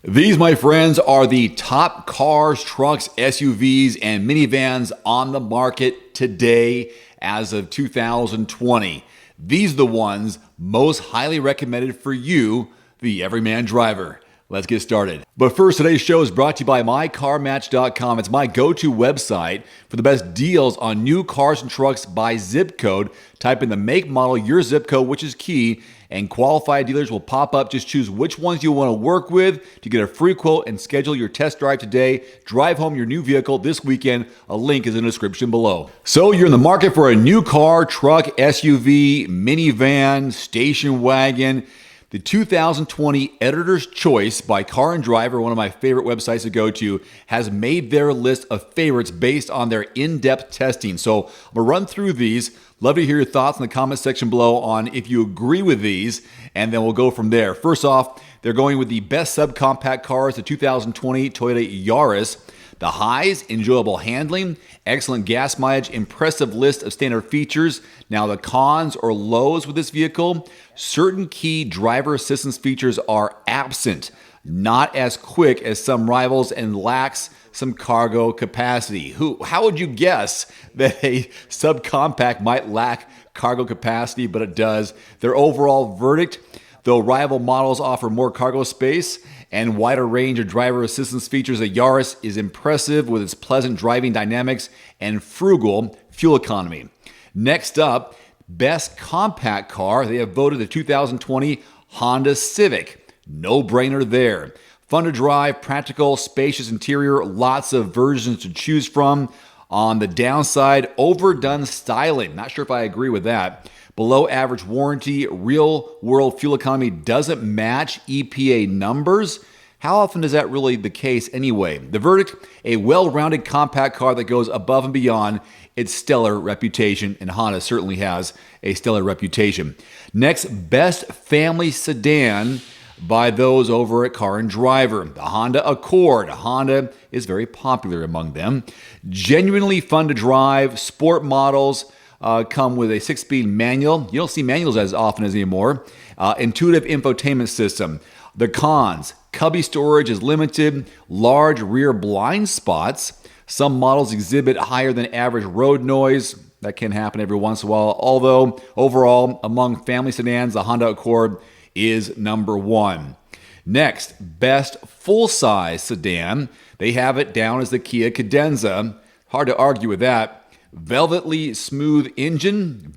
These, my friends, are the top cars, trucks, SUVs, and minivans on the market today as of 2020. These are the ones most highly recommended for you, the Everyman driver. Let's get started. But first, today's show is brought to you by mycarmatch.com. It's my go-to website for the best deals on new cars and trucks by zip code. Type in the make, model, your zip code, which is key, and qualified dealers will pop up. Just choose which ones you want to work with to get a free quote and schedule your test drive today. Drive home your new vehicle this weekend. A link is in the description below. So you're in the market for a new car, truck, SUV, minivan, station wagon. The 2020 Editor's Choice by Car and Driver, one of my favorite websites to go to, has made their list of favorites based on their in-depth testing. So I'm going to run through these. Love to hear your thoughts in the comment section below on if you agree with these, and then we'll go from there. First off, they're going with the best subcompact cars, the 2020 Toyota Yaris. The highs, enjoyable handling, excellent gas mileage, impressive list of standard features. Now the cons or lows with this vehicle, certain key driver assistance features are absent, not as quick as some rivals, and lacks some cargo capacity. How would you guess that a subcompact might lack cargo capacity, but it does? Their overall verdict, though rival models offer more cargo space and wider range of driver assistance features, the Yaris is impressive with its pleasant driving dynamics and frugal fuel economy. Next up, best compact car, they have voted the 2020 Honda Civic. No brainer there. Fun to drive, practical, spacious interior, lots of versions to choose from. On the downside, overdone styling. Not sure if I agree with that. Below average warranty, real world fuel economy doesn't match EPA numbers. How often is that really the case anyway? The verdict, a well-rounded compact car that goes above and beyond its stellar reputation, and Honda certainly has a stellar reputation. Next, best family sedan by those over at Car and Driver. The Honda Accord. Honda is very popular among them. Genuinely fun to drive, sport models, come with a 6-speed manual. You don't see manuals as often as anymore. Intuitive infotainment system. The cons, cubby storage is limited, large rear blind spots. Some models exhibit higher than average road noise. That can happen every once in a while. Although overall, among family sedans, the Honda Accord is number one. Next, best full-size sedan. They have it down as the Kia Cadenza. Hard to argue with that. Velvety smooth engine,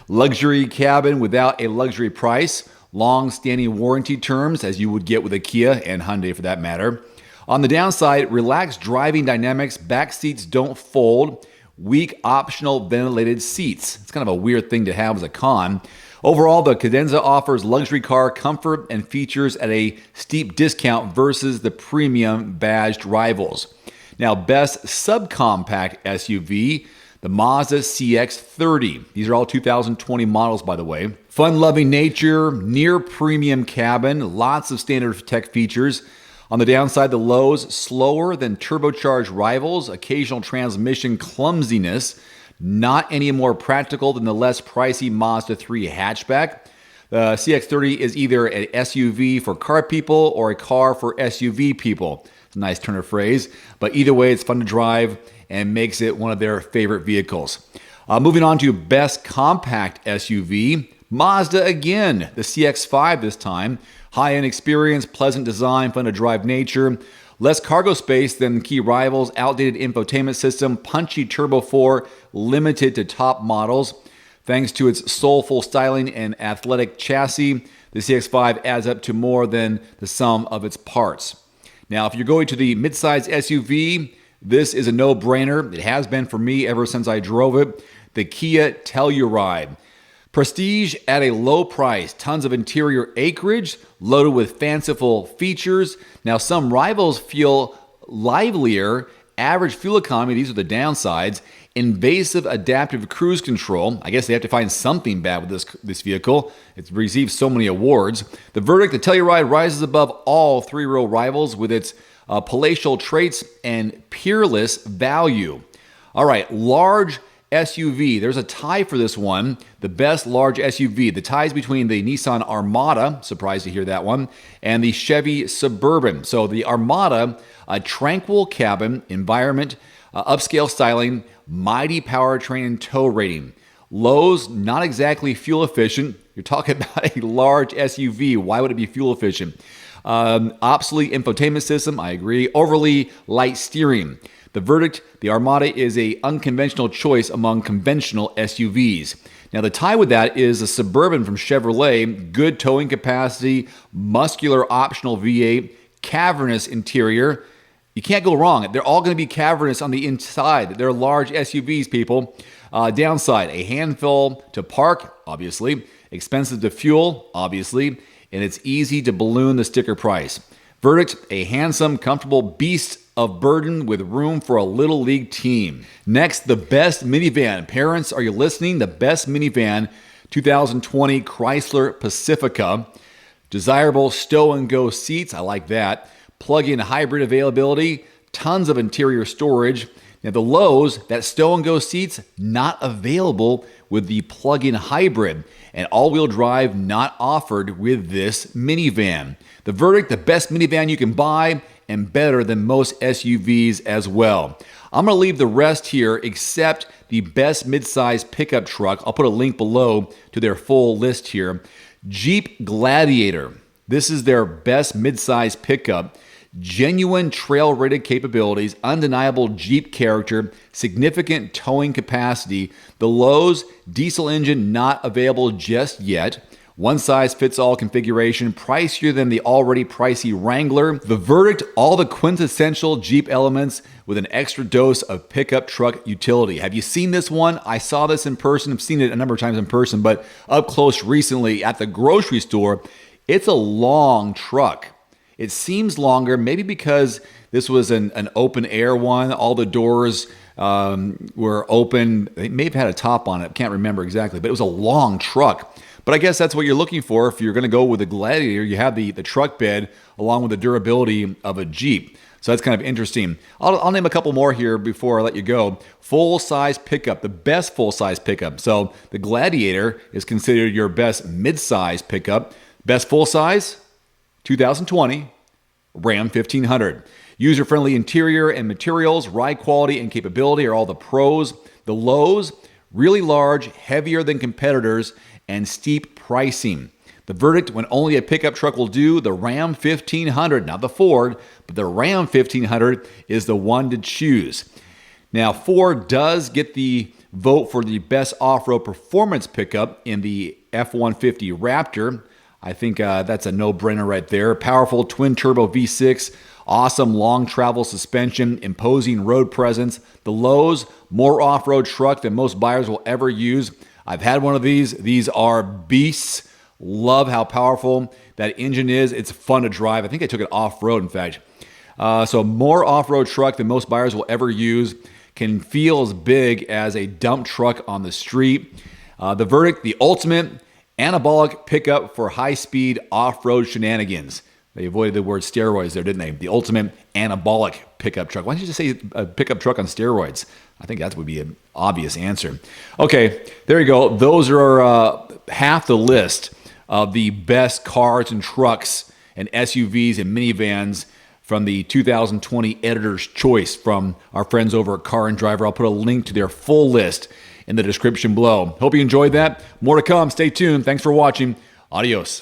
luxury cabin without a luxury price, long-standing warranty terms as you would get with a Kia and Hyundai for that matter. On the downside, relaxed driving dynamics, back seats don't fold, weak optional ventilated seats. It's kind of a weird thing to have as a con. Overall, the Cadenza offers luxury car comfort and features at a steep discount versus the premium badged rivals. Now, best subcompact SUV, the Mazda CX-30. These are all 2020 models, by the way. Fun-loving nature, near premium cabin, lots of standard tech features. On the downside, the lows, slower than turbocharged rivals, occasional transmission clumsiness, not any more practical than the less pricey Mazda 3 hatchback. The CX-30 is either an SUV for car people or a car for SUV people. It's a nice turn of phrase, but either way, it's fun to drive and makes it one of their favorite vehicles. Moving on to best compact SUV, Mazda again, the CX-5 this time. High-end experience, pleasant design, fun to drive nature. Less cargo space than key rivals, outdated infotainment system, punchy Turbo 4, limited to top models. Thanks to its soulful styling and athletic chassis, the CX-5 adds up to more than the sum of its parts. Now, if you're going to the midsize SUV, this is a no-brainer. It has been for me ever since I drove it. The Kia Telluride. Prestige at a low price. Tons of interior acreage, loaded with fanciful features. Now, some rivals feel livelier. Average fuel economy, these are the downsides. Invasive adaptive cruise control. I guess they have to find something bad with this vehicle. It's received so many awards. The verdict, the Telluride rises above all three-row rivals with its palatial traits and peerless value. All right, large SUV. There's a tie for this one, the best large SUV. The tie is between the Nissan Armada, surprised to hear that one, and the Chevy Suburban. So the Armada, a tranquil cabin, environment, upscale styling, mighty powertrain and tow rating. Lows, not exactly fuel efficient. You're talking about a large SUV. Why would it be fuel efficient? Obsolete infotainment system, I agree. Overly light steering. The verdict, the Armada is an unconventional choice among conventional SUVs. Now, the tie with that is a Suburban from Chevrolet, good towing capacity, muscular optional V8, cavernous interior. You can't go wrong. They're all going to be cavernous on the inside. They're large SUVs, people. Downside, a handful to park, obviously. Expensive to fuel, obviously. And it's easy to balloon the sticker price. Verdict, a handsome, comfortable beast of burden with room for a little league team. Next, the best minivan. Parents, are you listening? The best minivan, 2020 Chrysler Pacifica. Desirable stow-and-go seats. I like that. Plug-in hybrid availability. Tons of interior storage. Now, the lows, that stow-and-go seats, not available with the plug-in hybrid. And all-wheel drive not offered with this minivan. The verdict, the best minivan you can buy and better than most SUVs as well. I'm going to leave the rest here except the best midsize pickup truck. I'll put a link below to their full list here. Jeep Gladiator. This is their best midsize pickup. Genuine trail-rated capabilities, undeniable Jeep character, significant towing capacity. The lows, diesel engine not available just yet. One-size-fits-all configuration, pricier than the already pricey Wrangler. The verdict, all the quintessential Jeep elements with an extra dose of pickup truck utility. Have you seen this one? I saw this in person. I've seen it a number of times in person, but up close recently at the grocery store. It's a long truck. It seems longer, maybe because this was an open air one. All the doors were open. They may have had a top on it. I can't remember exactly, but it was a long truck. But I guess that's what you're looking for. If you're going to go with a Gladiator, you have the truck bed along with the durability of a Jeep. So that's kind of interesting. I'll name a couple more here before I let you go. Full-size pickup, the best full-size pickup. So the Gladiator is considered your best mid-size pickup. Best full-size, 2020 Ram 1500. User-friendly interior and materials, ride quality and capability are all the pros. The lows, really large, heavier than competitors, and steep pricing. The verdict, when only a pickup truck will do, the Ram 1500, not the Ford, but the Ram 1500 is the one to choose. Now, Ford does get the vote for the best off-road performance pickup in the F-150 Raptor. I think that's a no-brainer right there. Powerful twin-turbo V6, awesome long travel suspension, imposing road presence. The lows, more off-road truck than most buyers will ever use. I've had one of these. These are beasts. Love how powerful that engine is. It's fun to drive. I think I took it off-road, in fact. So more off-road truck than most buyers will ever use. Can feel as big as a dump truck on the street. The verdict, the ultimate anabolic pickup for high-speed off-road shenanigans. They avoided the word steroids there, didn't they? The ultimate anabolic pickup truck. Why don't you just say a pickup truck on steroids? I think that would be an obvious answer. Okay, there you go. Those are half the list of the best cars and trucks and SUVs and minivans from the 2020 Editor's Choice from our friends over at Car and Driver. I'll put a link to their full list in the description below. Hope you enjoyed that. More to come. Stay tuned. Thanks for watching. Adios.